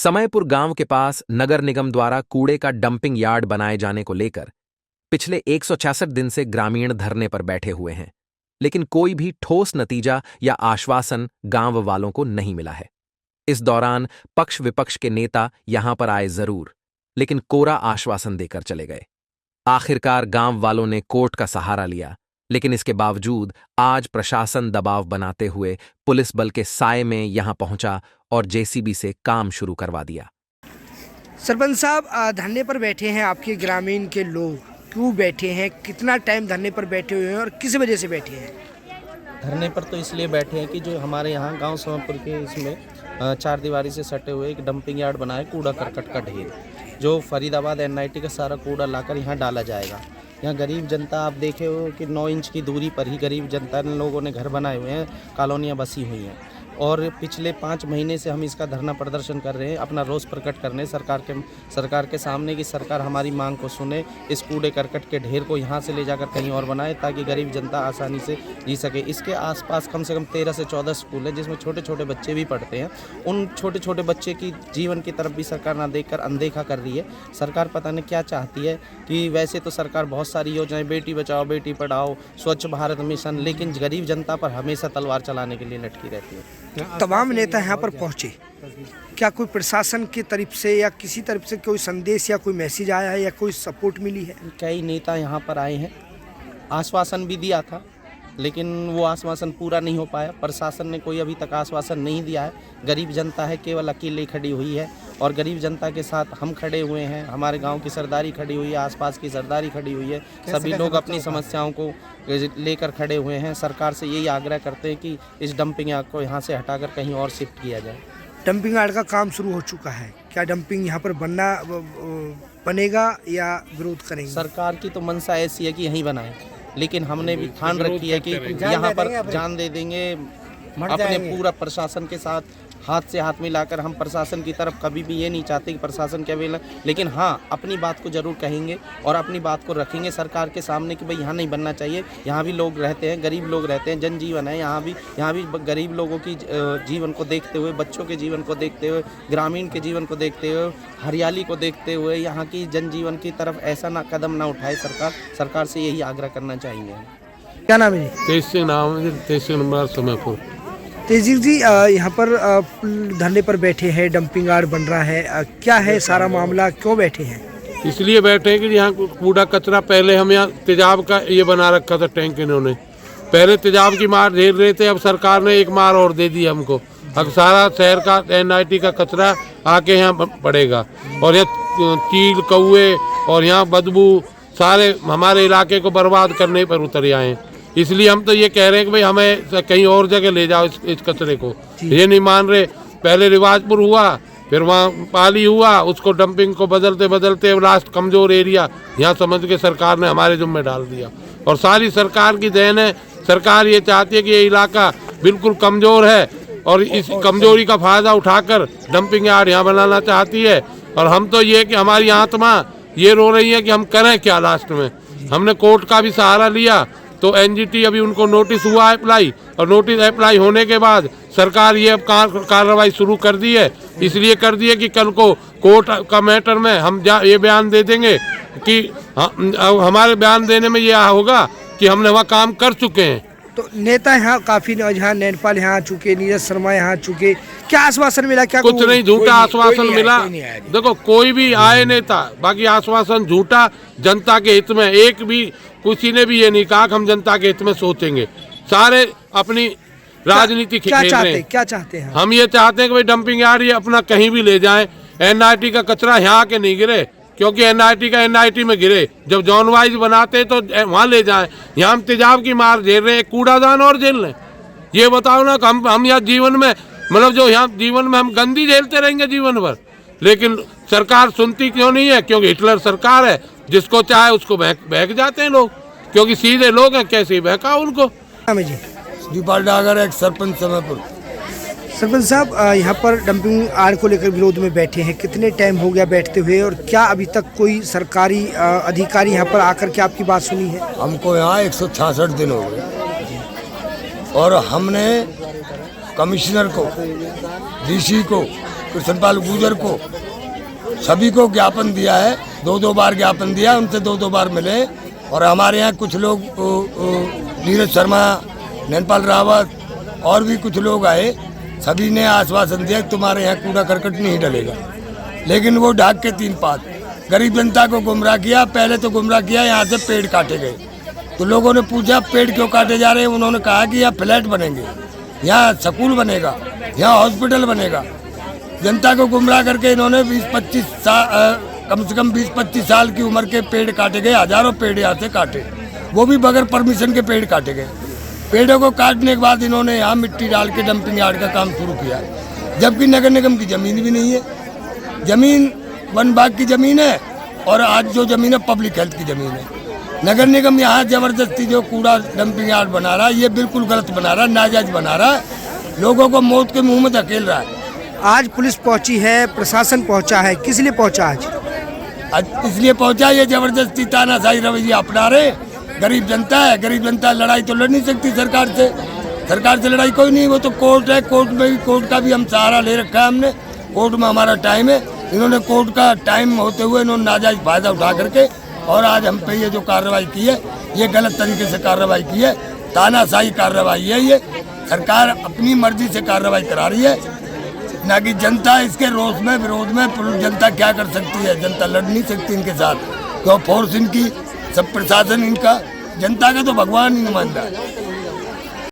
समयपुर गांव के पास नगर निगम द्वारा कूड़े का डंपिंग यार्ड बनाए जाने को लेकर पिछले 166 दिन से ग्रामीण धरने पर बैठे हुए हैं, लेकिन कोई भी ठोस नतीजा या आश्वासन गांव वालों को नहीं मिला है। इस दौरान पक्ष विपक्ष के नेता यहां पर आए जरूर, लेकिन कोरा आश्वासन देकर चले गए। आखिरकार गांव वालों ने कोर्ट का सहारा लिया, लेकिन इसके बावजूद आज प्रशासन दबाव बनाते हुए पुलिस बल के साए में यहां पहुंचा और जेसीबी से काम शुरू करवा दिया। सरपंच साहब, धरने पर बैठे हैं आपके ग्रामीण के लोग, क्यों बैठे हैं, कितना टाइम धरने पर बैठे हुए हैं और किस वजह से बैठे हैं? धरने पर तो इसलिए बैठे हैं कि जो हमारे यहाँ गांव समयपुर के इसमें 4 दीवारी से सटे हुए एक डंपिंग यार्ड बना है, कूड़ा करकट का ढेर, जो फरीदाबाद एनआईटी का सारा कूड़ा लाकर यहाँ डाला जाएगा। यहाँ गरीब जनता, आप देखे हो कि 9 इंच की दूरी पर ही गरीब जनता ने लोगों ने घर बनाए हुए हैं, कॉलोनियाँ बसी हुई हैं और पिछले 5 महीने से हम इसका धरना प्रदर्शन कर रहे हैं, अपना रोष प्रकट करने सरकार के सामने कि सरकार हमारी मांग को सुने, इस कूड़े करकट के ढेर को यहाँ से ले जाकर कहीं और बनाए ताकि गरीब जनता आसानी से जी सके। इसके आसपास कम से कम 13 से 14 स्कूल है जिसमें छोटे छोटे बच्चे भी पढ़ते हैं। उन छोटे छोटे बच्चे की जीवन की तरफ भी सरकार ना देखकर अनदेखा कर रही है। सरकार पता नहीं क्या चाहती है कि वैसे तो सरकार बहुत सारी योजनाएं, बेटी बचाओ बेटी पढ़ाओ, स्वच्छ भारत मिशन, लेकिन गरीब जनता पर हमेशा तलवार चलाने के लिए लटकी रहती है। तमाम नेता यहाँ पर पहुँचे, क्या कोई प्रशासन की तरफ से या किसी तरफ से कोई संदेश या कोई मैसेज आया है या कोई सपोर्ट मिली है? कई नेता यहाँ पर आए हैं, आश्वासन भी दिया था लेकिन वो आश्वासन पूरा नहीं हो पाया। प्रशासन ने कोई अभी तक आश्वासन नहीं दिया है। गरीब जनता है केवल अकेले खड़ी हुई है और गरीब जनता के साथ हम खड़े हुए हैं, हमारे गांव की सरदारी खड़ी हुई है, आसपास की सरदारी खड़ी हुई है, सभी लोग अपनी समस्याओं को लेकर खड़े हुए हैं। सरकार से यही आग्रह करते हैं कि इस डंपिंग यार्ड को यहाँ से हटाकर कहीं और शिफ्ट किया जाए। डंपिंग यार्ड का काम शुरू हो चुका है, क्या डंपिंग यहाँ पर बनेगा या विरोध करेंगे? सरकार की तो मंशा ऐसी है कि यहीं बनाए, लेकिन हमने भी ठान रखी है कि यहाँ पर जान दे देंगे। अपने पूरा प्रशासन के साथ हाथ से हाथ मिलाकर हम प्रशासन की तरफ कभी भी ये नहीं चाहते कि प्रशासन के अवेला, लेकिन हाँ अपनी बात को जरूर कहेंगे और अपनी बात को रखेंगे सरकार के सामने कि भाई यहाँ नहीं बनना चाहिए। यहाँ भी लोग रहते हैं, गरीब लोग रहते हैं, जनजीवन है, यहाँ भी गरीब लोगों की जीवन को देखते हुए, बच्चों के जीवन को देखते हुए, ग्रामीण के जीवन को देखते हुए, हरियाली को देखते हुए यहाँ की जनजीवन की तरफ ऐसा ना कदम ना उठाए सरकार से यही आग्रह करना चाहेंगे। क्या नाम है? तेज सिंह नाम है, तेज सिंह नंबर समयपुर। तेजी जी, यहाँ पर धरने पर बैठे हैं, डंपिंग यार्ड बन रहा है, क्या है सारा मामला, क्यों बैठे हैं? इसलिए बैठे हैं कि यहाँ कूड़ा कचरा, पहले हम यहाँ तेजाब का ये बना रखा था टैंक, इन्होंने पहले तेजाब की मार झेल रहे थे, अब सरकार ने एक मार और दे दी हमको। अब सारा शहर का एनआईटी का कचरा आके यहाँ पड़ेगा और यहाँ चील कौए और यहाँ बदबू सारे हमारे इलाके को बर्बाद करने पर उतर आए। इसलिए हम तो ये कह रहे हैं कि भाई हमें कहीं और जगह ले जाओ इस कचरे को। ये नहीं मान रहे। पहले रिवाजपुर हुआ, फिर वहाँ पाली हुआ, उसको डंपिंग को बदलते बदलते लास्ट कमज़ोर एरिया यहाँ समझ के सरकार ने हमारे जुम्मे डाल दिया और सारी सरकार की देन है। सरकार ये चाहती है कि ये इलाका बिल्कुल कमज़ोर है और इस कमज़ोरी का फ़ायदा उठाकर डंपिंग यार्ड यहाँ बनाना चाहती है। और हम तो ये कि हमारी आत्मा ये रो रही है कि हम करें क्या। लास्ट में हमने कोर्ट का भी सहारा लिया तो एनजीटी अभी उनको नोटिस हुआ है अप्लाई, और नोटिस अप्लाई होने के बाद सरकार ये अब कार्रवाई शुरू कर दी है। इसलिए कर दी है कि कल को कोर्ट का मैटर में हम ये बयान दे देंगे कि हमारे बयान देने में ये होगा कि हमने वहाँ काम कर चुके हैं। तो नेता यहाँ काफी, यहाँ नैनपाल यहाँ आ चुके, नीरज शर्मा यहाँ आ चुके, क्या आश्वासन मिला? क्या कुछ नहीं, झूठा आश्वासन मिला। देखो कोई भी आए नेता, बाकी आश्वासन झूठा। जनता के हित में एक भी किसी ने भी ये नहीं कहा कि हम जनता के हित में सोचेंगे। सारे अपनी राजनीति खेल रहे हैं। क्या चाहते हैं? हम ये चाहते हैं कि भाई डंपिंग यार्ड ये अपना कहीं भी ले जाएं। एनआईटी का कचरा यहाँ के नहीं गिरे, क्योंकि एनआईटी का एनआईटी में गिरे। जब जोन वाइज बनाते तो वहाँ ले जाएं। यहाँ हम तेजाब की मार झेल रहे हैं, कूड़ादान और झेल रहे। ये बताओ ना, हम यहाँ जीवन में मतलब जो यहाँ जीवन में हम गंदी झेलते रहेंगे जीवन भर, लेकिन सरकार सुनती क्यों नहीं है? क्योंकि हिटलर सरकार है, जिसको चाहे उसको बहक जाते हैं लोग, क्योंकि सीधे लोग हैं, कैसे बहका उनको। दीपाल डागर, एक सरपंच समयपुर। सरपंच साहब, यहाँ पर डंपिंग यार्ड को लेकर विरोध में बैठे हैं, कितने टाइम हो गया बैठते हुए और क्या अभी तक कोई सरकारी अधिकारी यहाँ पर आकर के आपकी बात सुनी है? हमको यहाँ 166 दिन हो गए और हमने कमिश्नर को, डीसी को, कृष्णपाल गुर्जर को, सभी को ज्ञापन दिया है, 2-2 बार ज्ञापन दिया, उनसे 2-2 बार मिले। और हमारे यहाँ कुछ लोग नीरज शर्मा, नैनपाल रावत और भी कुछ लोग आए, सभी ने आश्वासन दिया कि तुम्हारे यहाँ कूड़ा करकट नहीं डलेगा, लेकिन वो ढाक के 3 पात गरीब जनता को गुमराह किया। पहले तो गुमराह किया, यहाँ से पेड़ काटे गए, तो लोगों ने पूछा पेड़ क्यों काटे जा रहे हैं। उन्होंने कहा कि यहाँ फ्लैट बनेंगे, यहाँ स्कूल बनेगा, यहाँ हॉस्पिटल बनेगा। जनता को गुमराह करके इन्होंने 20-25 साल, कम से कम 20-25 साल की उम्र के पेड़ काटे गए। हजारों पेड़ यहाँ से काटे, वो भी बगैर परमिशन के पेड़ काटे गए। पेड़ों को काटने के बाद इन्होंने यहाँ मिट्टी डाल के डंपिंग यार्ड का काम शुरू किया, जबकि नगर निगम की ज़मीन भी नहीं है। ज़मीन वन विभाग की ज़मीन है और आज जो ज़मीन है पब्लिक हेल्थ की ज़मीन है। नगर निगम यहाँ ज़बरदस्ती जो कूड़ा डंपिंग यार्ड बना रहा है, ये बिल्कुल गलत बना रहा है, नाजायज बना रहा है, लोगों को मौत के मुंह में धकेल रहा है। आज पुलिस पहुंची है, प्रशासन पहुंचा है, किस लिए पहुंचा आज इसलिए पहुंचा, ये ज़बरदस्ती तानाशाही रवैया अपना रहे। गरीब जनता है, गरीब जनता लड़ाई तो लड़ नहीं सकती सरकार से, सरकार से लड़ाई कोई नहीं, वो तो कोर्ट है। कोर्ट में भी, कोर्ट का भी हम सहारा ले रखा है हमने, कोर्ट में हमारा टाइम है। इन्होंने कोर्ट का टाइम होते हुए इन्होंने नाजायज फायदा उठा करके और आज हम पे ये जो कार्रवाई की है, ये गलत तरीके से कार्रवाई की है, तानाशाही कार्रवाई है। ये सरकार अपनी मर्जी से कार्रवाई करा रही है, ना कि जनता इसके रोष में, विरोध में। जनता क्या कर सकती है, जनता लड़ नहीं सकती इनके साथ, तो फोर्स इनकी, सब प्रशासन इनका, जनता का तो भगवान ही नुमाइंदा है।